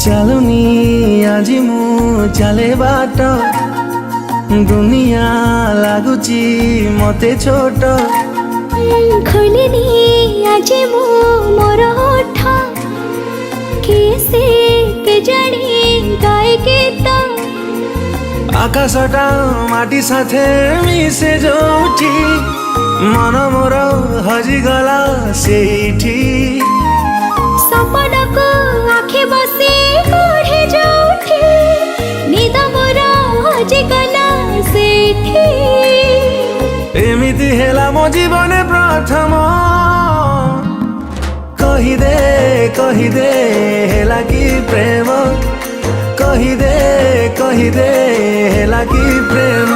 चालुनी आजी मु चले बाट दुनिया लागुची मते छोट खोलिनी आजी मु मोर ओठ किसे के जानी गाए गीत आकाशटा माटी साथे मिसे जोठी मन मोर हजिगला सेठी सपना को आखे बसे ओढ़े जोठी निद मोर हजिगला सेठी एमिति हेला मो जीवने प्रथम कही दे हेला कि प्रेम कही दे हेला कि प्रेम।